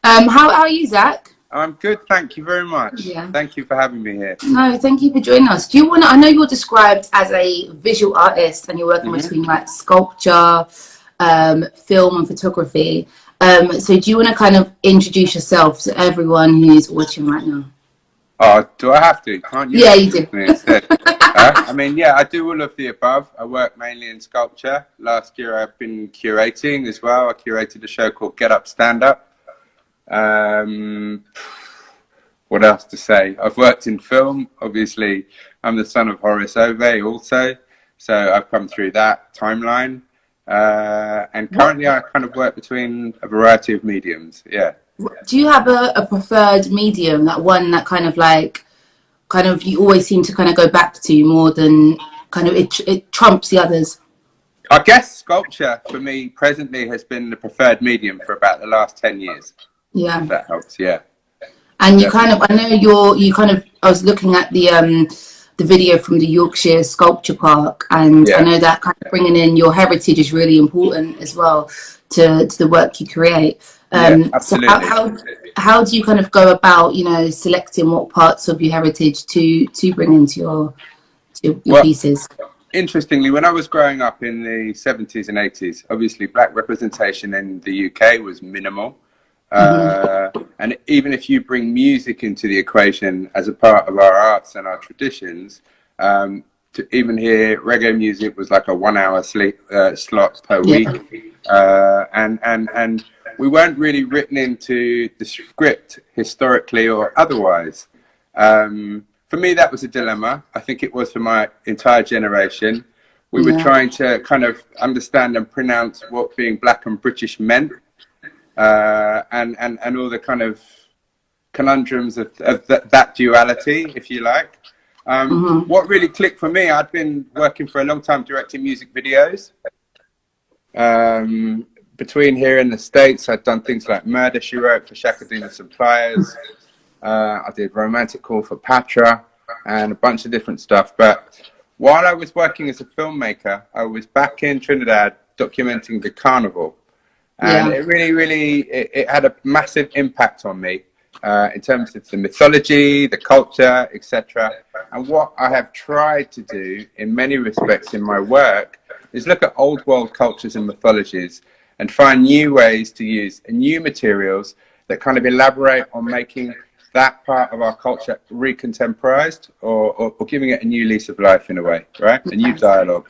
How are you, Zach? I'm good, thank you very much. Yeah. Thank you for having me here. No, thank you for joining us. Do you want to? I know you're described as a visual artist, and you're working between like sculpture, film, and photography. So, do you want to kind of introduce yourself to everyone who's watching right now? Oh, do I have to? Can't you Yeah, you do. introduce me instead? I mean, yeah, I do all of the above. I work mainly in sculpture. Last year I've been curating as well. I curated a show called Get Up, Stand Up. What else to say? I've worked in film. Obviously, I'm the son of Zak Ové also. So I've come through that timeline. And currently I kind of work between a variety of mediums. Yeah. Do you have a preferred medium, that one that kind of you always seem to kind of go back to more than kind of it trumps the others? I guess sculpture for me presently has been the preferred medium for about the last 10 years. Yeah. If that helps, yeah. And you kind of, I know I was looking at the video from the Yorkshire Sculpture Park, and I know that kind of bringing in your heritage is really important as well to the work you create. Absolutely. So how do you kind of go about, selecting what parts of your heritage to bring into your pieces? Interestingly, when I was growing up in the 70s and 80s, obviously black representation in the UK was minimal. And even if you bring music into the equation as a part of our arts and our traditions, to even hear reggae music was like a 1 hour slot per week. And we weren't really written into the script historically or otherwise. For me, that was a dilemma. I think it was for my entire generation. We were trying to kind of understand and pronounce what being black and British meant. And all the kind of conundrums of that duality, if you like. What really clicked for me, I'd been working for a long time directing music videos. Between here in the States, I'd done things like Murder, She Wrote for Shakadina Suppliers. I did Romantic Call for Patra and a bunch of different stuff. But while I was working as a filmmaker, I was back in Trinidad documenting the carnival. And it really, it had a massive impact on me in terms of the mythology, the culture, etc. And what I have tried to do in many respects in my work is look at old world cultures and mythologies and find new ways to use new materials that kind of elaborate on making that part of our culture recontemporized or giving it a new lease of life in a way, right? A new dialogue.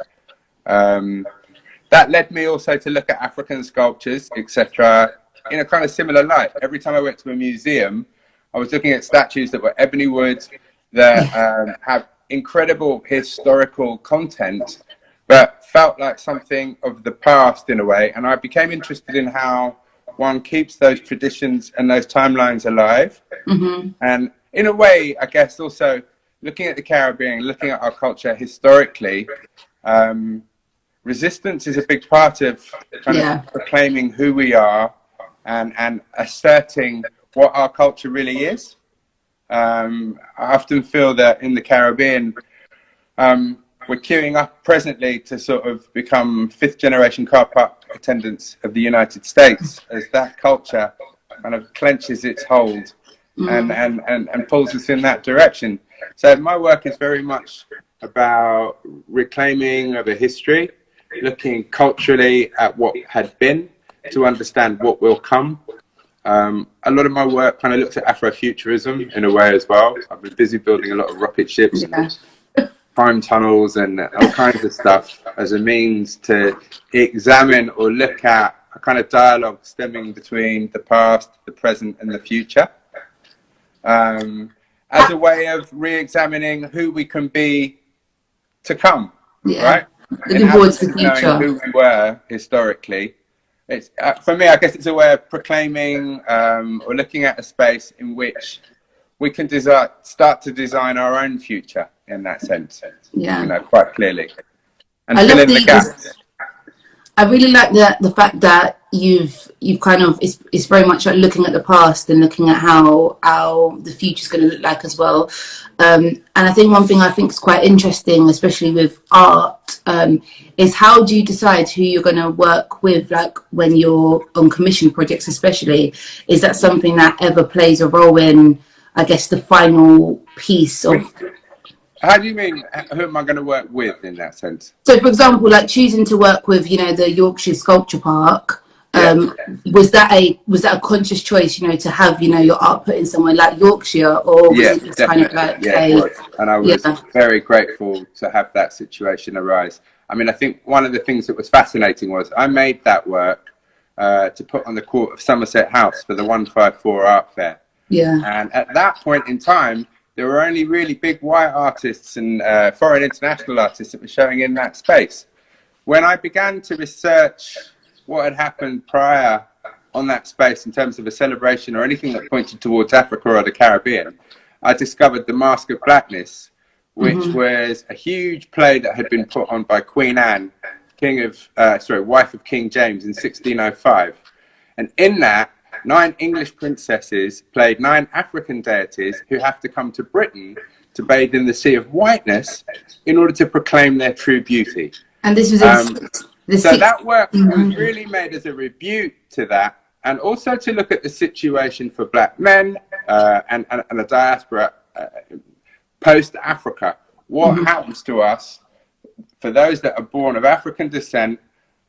That led me also to look at African sculptures, etc., in a kind of similar light. Every time I went to a museum, I was looking at statues that were ebony wood, that have incredible historical content, but felt like something of the past in a way. And I became interested in how one keeps those traditions and those timelines alive. And in a way, I guess also looking at the Caribbean, looking at our culture historically, resistance is a big part of kind of proclaiming who we are and asserting what our culture really is. I often feel that in the Caribbean, we're queuing up presently to sort of become 5th generation car park attendants of the United States as that culture kind of clenches its hold and pulls us in that direction. So my work is very much about reclaiming of a history, looking culturally at what had been to understand what will come. A lot of my work kind of looks at Afrofuturism in a way as well. I've been busy building a lot of rocket ships, time tunnels and all kinds of stuff as a means to examine or look at a kind of dialogue stemming between the past, the present and the future. As a way of re-examining who we can be to come, right? Looking forward to the future. Knowing who we were historically. It's for me, I guess it's a way of proclaiming or looking at a space in which we can start to design our own future in that sense. Quite clearly. And I fill love in the gaps. I really like the fact that you've kind of, it's very much like looking at the past and looking at how the future's going to look like as well. And I think one thing I think is quite interesting, especially with art, is how do you decide who you're going to work with, like when you're on commission projects especially? Is that something that ever plays a role in, I guess, the final piece of... How do you mean, who am I going to work with in that sense? So, for example, like choosing to work with, you know, the Yorkshire Sculpture Park, was that a conscious choice, you know, to have, you know, your art put in somewhere like Yorkshire, or was it just kind of like it was. And I was very grateful to have that situation arise. I mean, I think one of the things that was fascinating was I made that work to put on the court of Somerset House for the 154 Art Fair. Yeah. And at that point in time, there were only really big white artists and foreign international artists that were showing in that space. When I began to research what had happened prior on that space in terms of a celebration or anything that pointed towards Africa or the Caribbean, I discovered The Mask of Blackness, which was a huge play that had been put on by Queen Anne, wife of King James in 1605. And in that, 9 English princesses played 9 African deities who have to come to Britain to bathe in the sea of whiteness in order to proclaim their true beauty. And this was so that work was really made as a rebuke to that, and also to look at the situation for black men and the diaspora post-Africa. What happens to us for those that are born of African descent,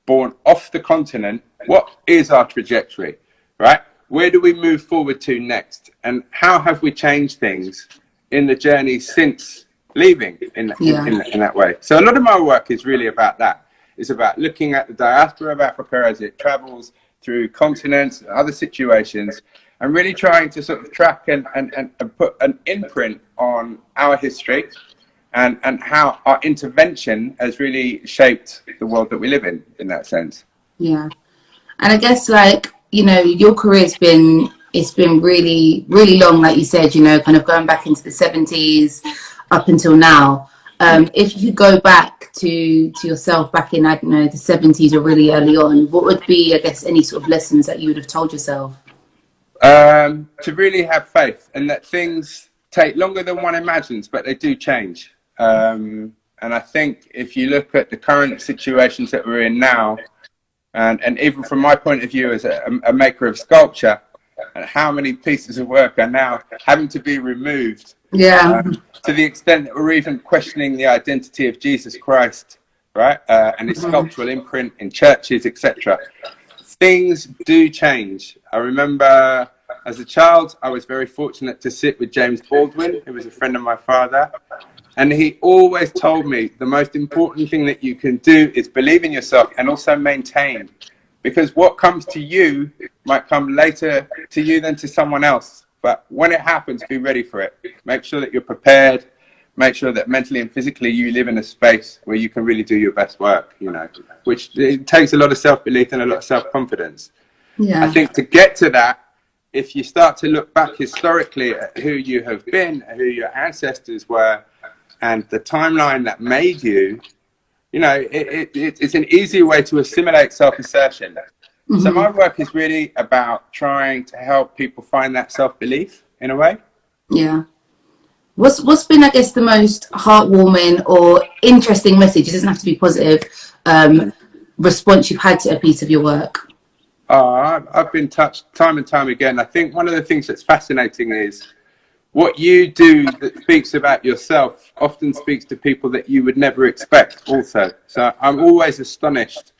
born off the continent? What is our trajectory, right? Where do we move forward to next? And how have we changed things in the journey since leaving in that way? So a lot of my work is really about that. It's about looking at the diaspora of Africa as it travels through continents and other situations, and really trying to sort of track and put an imprint on our history and how our intervention has really shaped the world that we live in that sense. Yeah. And I guess, like, you know, your career's been really, really long, like you said, you know, kind of going back into the 70s up until now. If you go back to yourself back in, I don't know, the 70s or really early on, what would be, I guess, any sort of lessons that you would have told yourself? To really have faith, and that things take longer than one imagines, but they do change. And I think if you look at the current situations that we're in now, and even from my point of view as a maker of sculpture, and how many pieces of work are now having to be removed, to the extent that we're even questioning the identity of Jesus Christ, right, and his sculptural imprint in churches, etc. Things do change. I remember as a child, I was very fortunate to sit with James Baldwin, who was a friend of my father. And he always told me the most important thing that you can do is believe in yourself and also maintain. Because what comes to you might come later to you than to someone else. But when it happens, be ready for it. Make sure that you're prepared. Make sure that mentally and physically you live in a space where you can really do your best work, you know, which it takes a lot of self-belief and a lot of self-confidence. Yeah. I think to get to that, if you start to look back historically at who you have been, who your ancestors were, and the timeline that made you, you know, it's an easy way to assimilate self-assertion. So my work is really about trying to help people find that self-belief in a way. Yeah. What's been, I guess, the most heartwarming or interesting message, it doesn't have to be positive, response you've had to a piece of your work? I've been touched time and time again. I think one of the things that's fascinating is what you do that speaks about yourself often speaks to people that you would never expect also. So I'm always astonished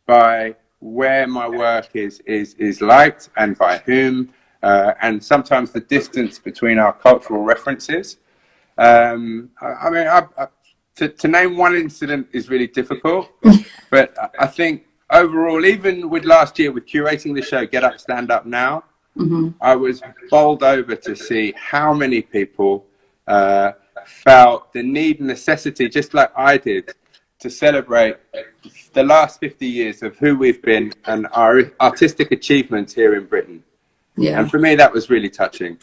by where my work is liked and by whom, and sometimes the distance between our cultural references. I mean, to name one incident is really difficult, but I think overall, even with last year with curating the show Get Up, Stand Up Now, I was bowled over to see how many people felt the need and necessity, just like I did, to celebrate the last 50 years of who we've been and our artistic achievements here in Britain. Yeah. And for me, that was really touching.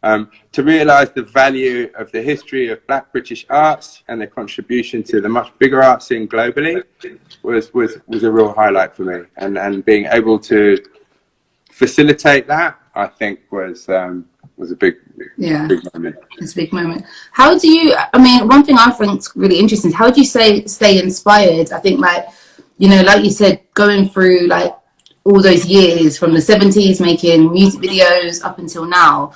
To realise the value of the history of Black British arts and their contribution to the much bigger art scene globally was a real highlight for me. And being able to facilitate that, I think, was a big moment. It's a big moment. How do you, I mean, one thing I think is really interesting is how do you stay inspired? I think, like, you know, like you said, going through like all those years from the 70s making music videos up until now,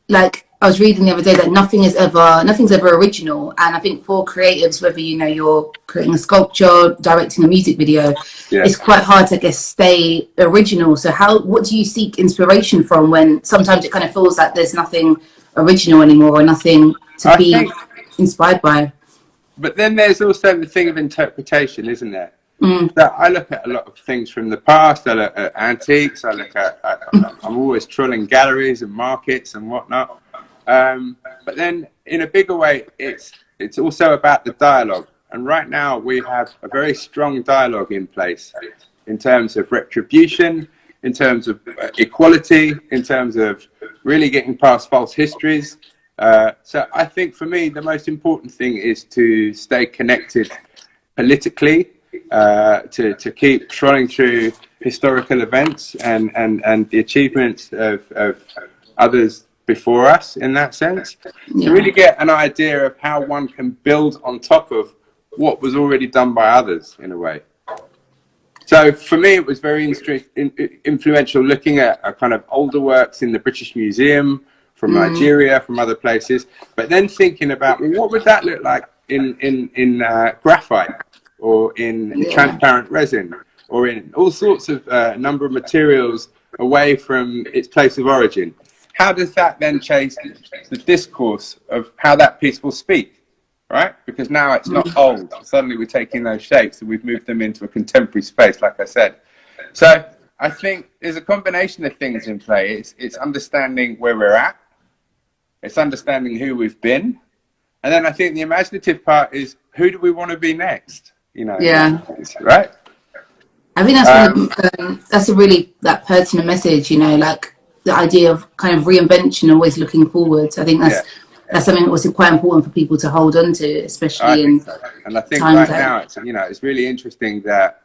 like I was reading the other day that nothing's ever original. And I think for creatives, whether, you know, you're creating a sculpture, directing a music video, it's quite hard to, I guess, stay original. So what do you seek inspiration from when sometimes it kind of feels like there's nothing original anymore or nothing to be inspired by? But then there's also the thing of interpretation, isn't there? That I look at a lot of things from the past. I look at antiques. I'm always trolling galleries and markets and whatnot. But then, in a bigger way, it's also about the dialogue. And right now, we have a very strong dialogue in place in terms of retribution, in terms of equality, in terms of really getting past false histories. So I think for me, the most important thing is to stay connected politically, to keep trolling through historical events and the achievements of others before us in that sense, to really get an idea of how one can build on top of what was already done by others in a way. So for me, it was very influential looking at a kind of older works in the British Museum from Nigeria, from other places, but then thinking about, well, what would that look like in graphite or in transparent resin or in all sorts of number of materials away from its place of origin? How does that then change the discourse of how that piece will speak, right? Because now it's not old. Suddenly we're taking those shapes and we've moved them into a contemporary space, like I said. So I think there's a combination of things in play. It's understanding where we're at. It's understanding who we've been. And then I think the imaginative part is, who do we want to be next? You know, right? I think that's a really that pertinent message, you know, like the idea of kind of reinvention, always looking forward. I think that's something that was quite important for people to hold on to, especially in and I think right now it's really interesting that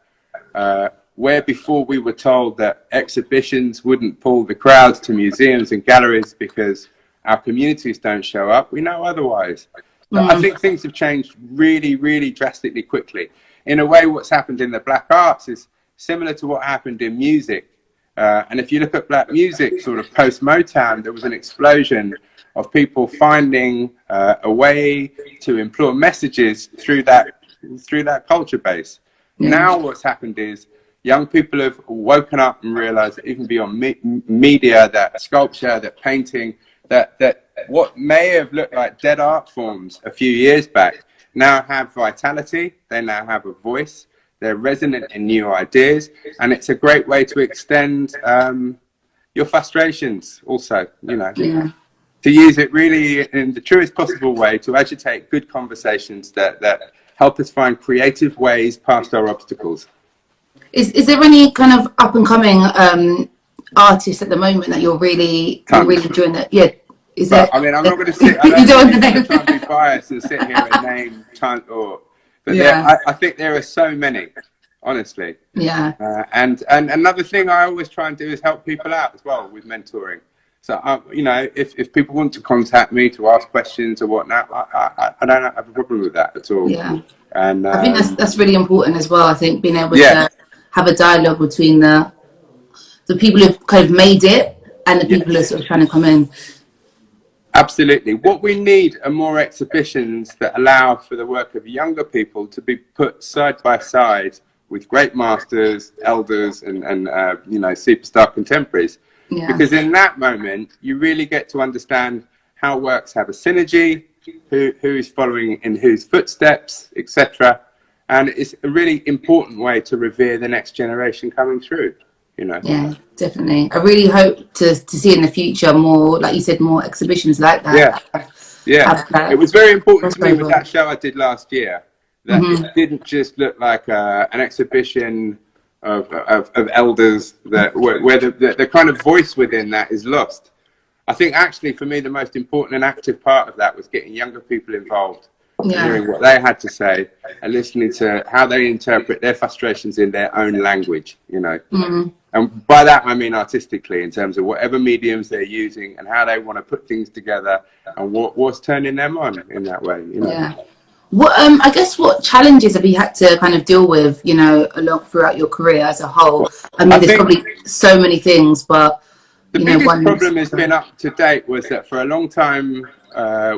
where before we were told that exhibitions wouldn't pull the crowds to museums and galleries because our communities don't show up, we know otherwise. So I think things have changed really, really drastically quickly. In a way, what's happened in the Black arts is similar to what happened in music. And if you look at Black music, sort of post-Motown, there was an explosion of people finding a way to implore messages through that culture base. Now what's happened is young people have woken up and realized that even beyond media, that sculpture, that painting, that what may have looked like dead art forms a few years back now have vitality, they now have a voice, they're resonant in new ideas, and it's a great way to extend your frustrations also, you know, to use it really in the truest possible way to agitate good conversations that help us find creative ways past our obstacles. Is there any kind of up and coming artists at the moment that you're really enjoying that? Yeah. Is that? I mean, I'm not going to sit. I don't want to try and be biased and sit here and name tons but I think there are so many, honestly. Yeah. And another thing I always try and do is help people out as well with mentoring. So you know, if people want to contact me to ask questions or whatnot, I don't have a problem with that at all. Yeah. And I think that's really important as well. I think being able to have a dialogue between the people who've kind of made it and the people who are sort of trying to come in. Absolutely. What we need are more exhibitions that allow for the work of younger people to be put side by side with great masters, elders, and you know, superstar contemporaries. Yeah. Because in that moment, you really get to understand how works have a synergy, who is following in whose footsteps, etc. And it's a really important way to revere the next generation coming through. You know. Yeah, definitely. I really hope to see in the future more, like you said, more exhibitions like that. Yeah. It was very important to me with that show I did last year that it didn't just look like an exhibition of elders where the kind of voice within that is lost. I think actually for me the most important and active part of that was getting younger people involved, hearing what they had to say and listening to how they interpret their frustrations in their own language, you know. And by that I mean artistically, in terms of whatever mediums they're using and how they want to put things together and what's turning them on in that way, you know. What I guess what challenges have you had to kind of deal with, you know, along throughout your career as a whole? I mean, there's probably so many things, but the biggest problem has been up to date was that for a long time,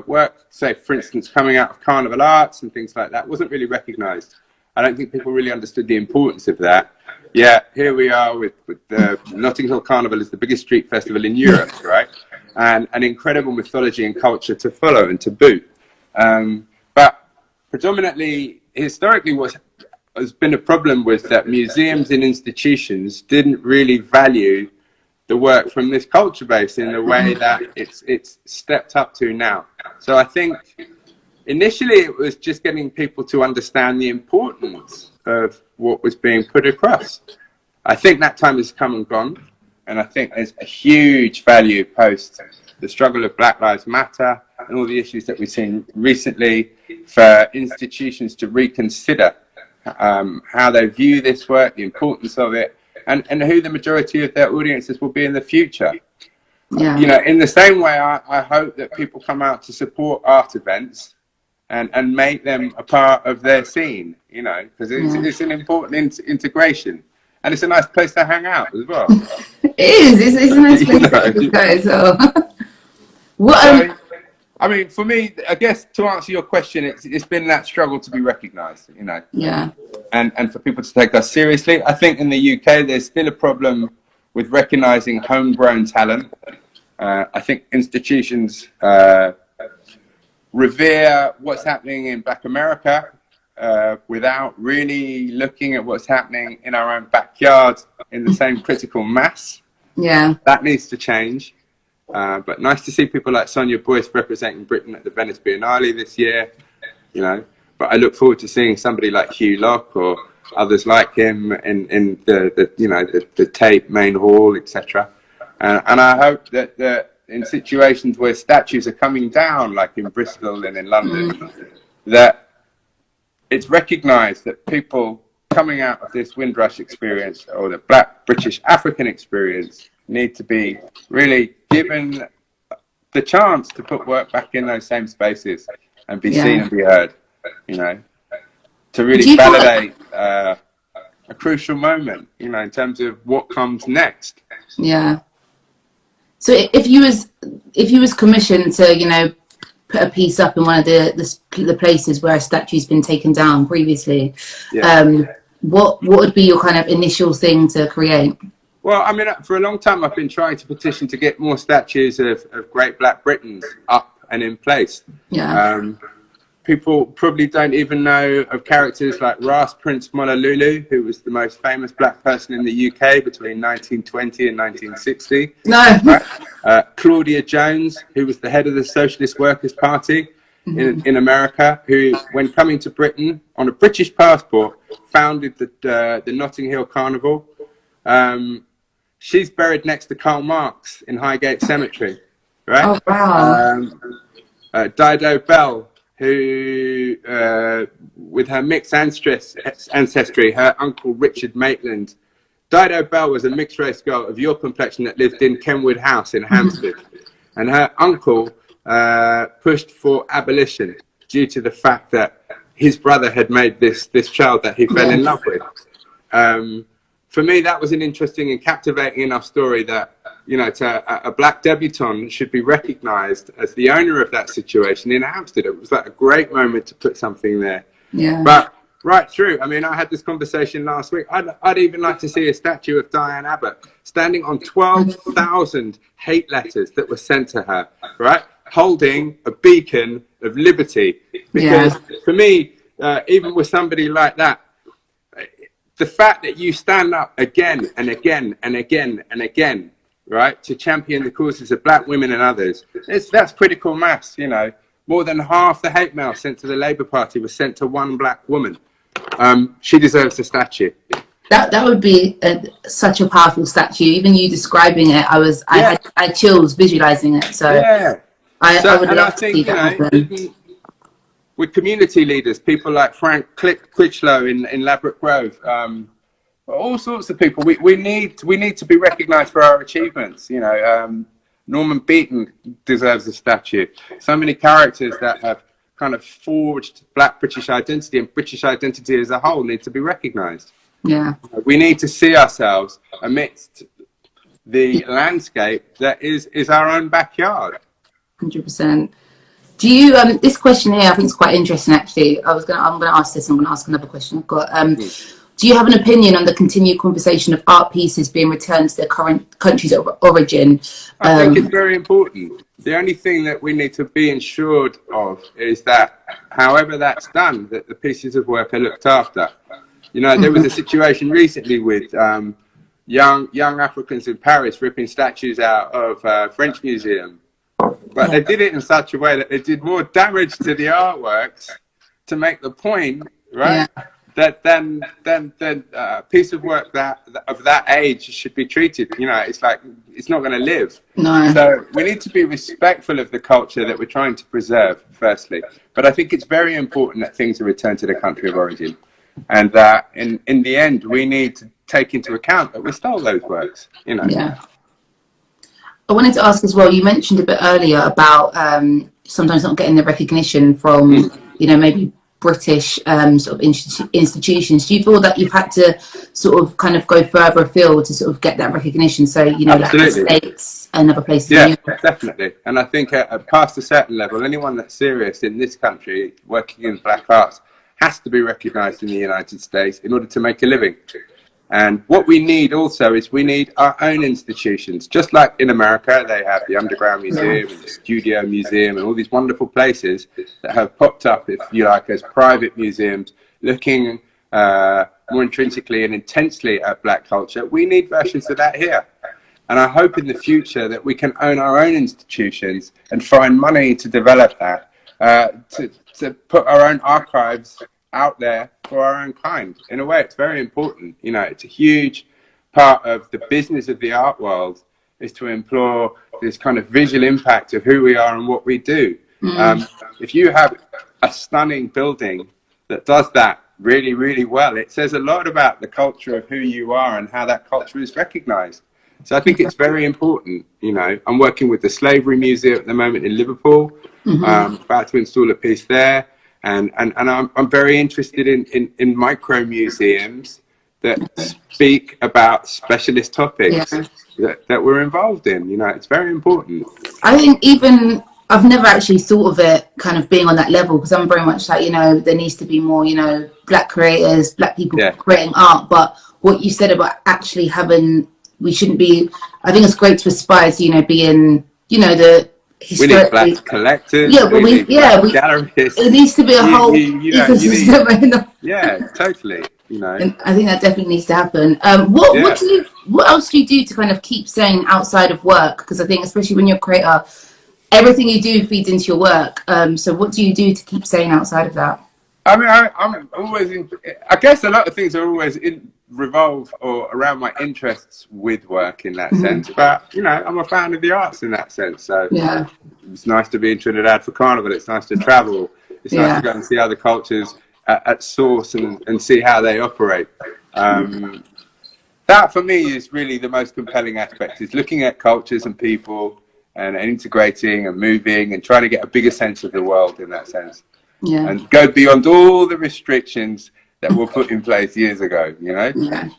work, say for instance, coming out of carnival arts and things like that, wasn't really recognised. I don't think people really understood the importance of that. Yeah, here we are with the Notting Hill Carnival is the biggest street festival in Europe, right? And an incredible mythology and culture to follow and to boot. But predominantly, historically, what has been a problem was that museums and institutions didn't really value the work from this culture base in the way that it's stepped up to now. So I think initially it was just getting people to understand the importance of what was being put across. I think that time has come and gone, and I think there's a huge value post the struggle of Black Lives Matter and all the issues that we've seen recently for institutions to reconsider how they view this work, the importance of it, and who the majority of their audiences will be in the future. You know, in the same way, I hope that people come out to support art events and make them a part of their scene, you know, because it's an important integration. And it's a nice place to hang out as well. It is. It's a nice place to go as well. So, I mean, for me, I guess to answer your question, it's been that struggle to be recognised, you know. And for people to take us seriously. I think in the UK, there's still a problem with recognising homegrown talent. I think institutions revere what's happening in Black America without really looking at what's happening in our own backyard in the same critical mass. That needs to change. But nice to see people like Sonia Boyce representing Britain at the Venice Biennale this year, you know. But I look forward to seeing somebody like Hugh Locke or others like him in the Tate main hall, etc. And I hope that in situations where statues are coming down, like in Bristol and in London, that it's recognised that people coming out of this Windrush experience or the Black British African experience need to be really given the chance to put work back in those same spaces and be seen and be heard, you know, to really validate a crucial moment, you know, in terms of what comes next. So if you was commissioned to, you know, put a piece up in one of the places where a statue's been taken down previously, what would be your kind of initial thing to create? Well, I mean, for a long time, I've been trying to petition to get more statues of great Black Britons up and in place. People probably don't even know of characters like Ras Prince Mololulu, who was the most famous Black person in the UK between 1920 and 1960. Claudia Jones, who was the head of the Socialist Workers' Party in America, who, when coming to Britain on a British passport, founded the Notting Hill Carnival. She's buried next to Karl Marx in Highgate Cemetery, right? Oh, wow. Dido Bell, who, with her mixed ancestry, her uncle Richard Maitland. Dido Bell was a mixed-race girl of your complexion that lived in Kenwood House in Hampstead. And her uncle pushed for abolition due to the fact that his brother had made this child that he fell in love with. For me, that was an interesting and captivating enough story that, you know, a Black debutante should be recognised as the owner of that situation in Hampstead. It was like a great moment to put something there. But right through, I mean, I had this conversation last week. I'd even like to see a statue of Diane Abbott standing on 12,000 hate letters that were sent to her, right? Holding a beacon of liberty. Because for me, even with somebody like that, the fact that you stand up again and again and again and again, right, to champion the causes of Black women and others, that's critical mass, you know. More than half the hate mail sent to the Labour Party was sent to one Black woman. She deserves a statue. That would be such a powerful statue. Even you describing it, I had chills visualizing it. So yeah, I would love to see that happen. Even with community leaders, people like Frank Critchlow in Ladbroke Grove, all sorts of people. We need to be recognised for our achievements. You know, Norman Beaton deserves a statue. So many characters that have kind of forged Black British identity and British identity as a whole need to be recognised. Yeah, we need to see ourselves amidst the landscape that is our own backyard. 100%. Do you this question here I think is quite interesting actually. I'm gonna ask this and I'm gonna ask another question I've got. Do you have an opinion on the continued conversation of art pieces being returned to their current countries of origin? I think it's very important. The only thing that we need to be ensured of is that however that's done, that the pieces of work are looked after. You know, there was a situation recently with young Africans in Paris ripping statues out of French museum, but they did it in such a way that they did more damage to the artworks to make the point, right? Yeah. That then a piece of work of that age should be treated. You know, it's like it's not going to live. No. So we need to be respectful of the culture that we're trying to preserve, firstly. But I think it's very important that things are returned to the country of origin. And that in the end, we need to take into account that we stole those works, you know. Yeah. I wanted to ask as well, you mentioned a bit earlier about sometimes not getting the recognition from, you know, maybe British sort of institutions. Do you feel that you've had to sort of kind of go further afield to sort of get that recognition? So, you know, like the States and other places. Yeah, definitely. And I think past a certain level, anyone that's serious in this country working in Black arts has to be recognised in the United States in order to make a living. And what we need also is we need our own institutions. Just like in America, they have the Underground Museum and the Studio Museum and all these wonderful places that have popped up, if you like, as private museums looking more intrinsically and intensely at Black culture. We need versions of that here. And I hope in the future that we can own our own institutions and find money to develop that, to put our own archives out there for our own kind. In a way, it's very important. You know, it's a huge part of the business of the art world is to implore this kind of visual impact of who we are and what we do. If you have a stunning building that does that really, really well, it says a lot about the culture of who you are and how that culture is recognized. So I think it's very important. You know, I'm working with the Slavery Museum at the moment in Liverpool, about to install a piece there. And I'm very interested in micro museums that speak about specialist topics that we're involved in. You know, it's very important. I think even I've never actually thought of it kind of being on that level, because I'm very much like, you know, there needs to be more, you know, Black creators, Black people creating art. But what you said about actually having, we shouldn't be, I think it's great to aspire to, you know, being, you know, the we need Black collectors. Yeah, but galleries. It needs to be a whole ecosystem. Yeah, totally. You know, and I think that definitely needs to happen. What else do you do to kind of keep saying outside of work? Because I think, especially when you're a creator, everything you do feeds into your work. So what do you do to keep saying outside of that? I mean, I'm always I guess a lot of things are always revolve or around my interests with work in that sense. But, you know, I'm a fan of the arts in that sense. So it's nice to be in Trinidad for Carnival. It's nice to travel. It's nice to go and see other cultures at source and see how they operate. That for me is really the most compelling aspect, is looking at cultures and people and integrating and moving and trying to get a bigger sense of the world in that sense. Yeah. And go beyond all the restrictions that were put in place years ago, you know? Yeah.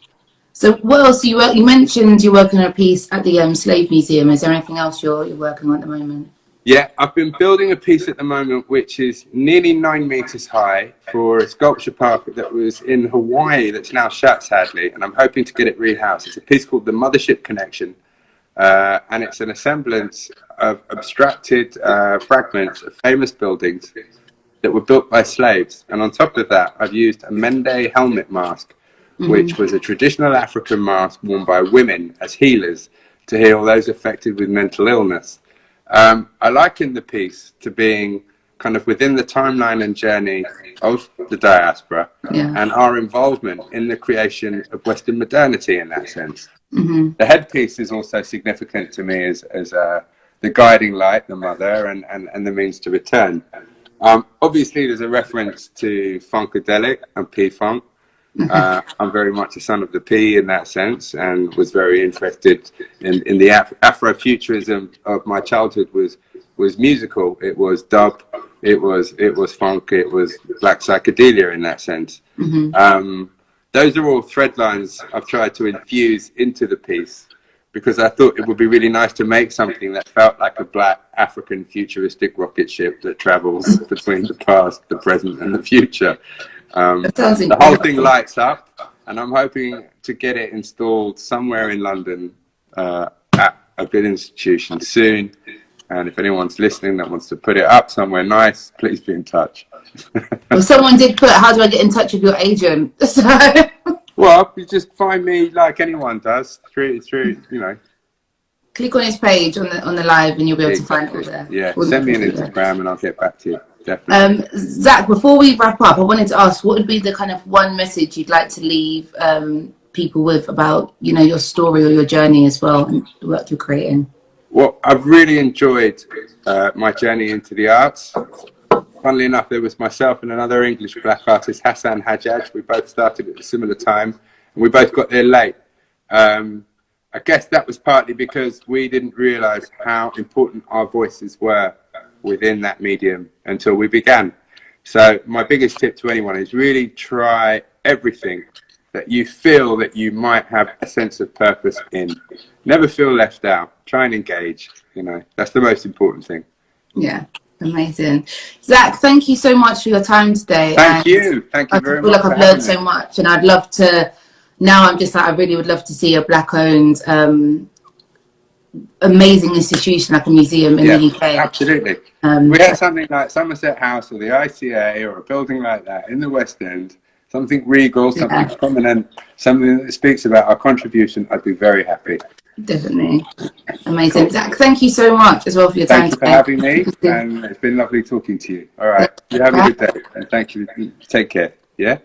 So what else you mentioned you're working on a piece at the Slave Museum. Is there anything else you're working on at the moment? Yeah, I've been building a piece at the moment which is nearly 9 meters high for a sculpture park that was in Hawaii that's now shut, sadly, and I'm hoping to get it rehoused. It's a piece called The Mothership Connection, and it's an assemblance of abstracted fragments of famous buildings that were built by slaves. And on top of that, I've used a Mende helmet mask, which was a traditional African mask worn by women as healers to heal those affected with mental illness. I liken the piece to being kind of within the timeline and journey of the diaspora, and our involvement in the creation of Western modernity in that sense. The headpiece is also significant to me as the guiding light, the mother, and the means to return. Obviously, there's a reference to Funkadelic and P-Funk. I'm very much a son of the P in that sense, and was very interested in the Afrofuturism of my childhood. Was musical. It was dub. It was funk. It was black psychedelia in that sense. Those are all thread lines I've tried to infuse into the piece, because I thought it would be really nice to make something that felt like a black African futuristic rocket ship that travels between the past, the present, and the future. The whole thing lights up, and I'm hoping to get it installed somewhere in London at a good institution soon. And if anyone's listening that wants to put it up somewhere nice, please be in touch. Well, someone did put, how do I get in touch with your agent? So... Well, you just find me like anyone does through you know. Click on his page on the live, and you'll be able to find it there. Yeah, send me an Instagram, and I'll get back to you. Definitely. Zach, before we wrap up, I wanted to ask, what would be the kind of one message you'd like to leave people with about, you know, your story or your journey as well, and the work you're creating? Well, I've really enjoyed my journey into the arts. Funnily enough, there was myself and another English black artist, Hassan Hajjaj. We both started at a similar time, and we both got there late. I guess that was partly because we didn't realise how important our voices were within that medium until we began. So my biggest tip to anyone is really try everything that you feel that you might have a sense of purpose in. Never feel left out. Try and engage. You know, that's the most important thing. Yeah, amazing. Zach, thank you so much for your time today. Thank you very much. I feel like I've learned so much, and I'd love to. Now I'm just like, I really would love to see a black-owned, amazing institution like a museum in the UK. Absolutely. We have something like Somerset House or the ICA or a building like that in the West End. Something regal, something prominent, something that speaks about our contribution. I'd be very happy. Definitely. Amazing. Cool. Zach, thank you so much as well for your time. Thank you for having me, and it's been lovely talking to you. All right. You have a good day, and thank you. Take care. Yeah?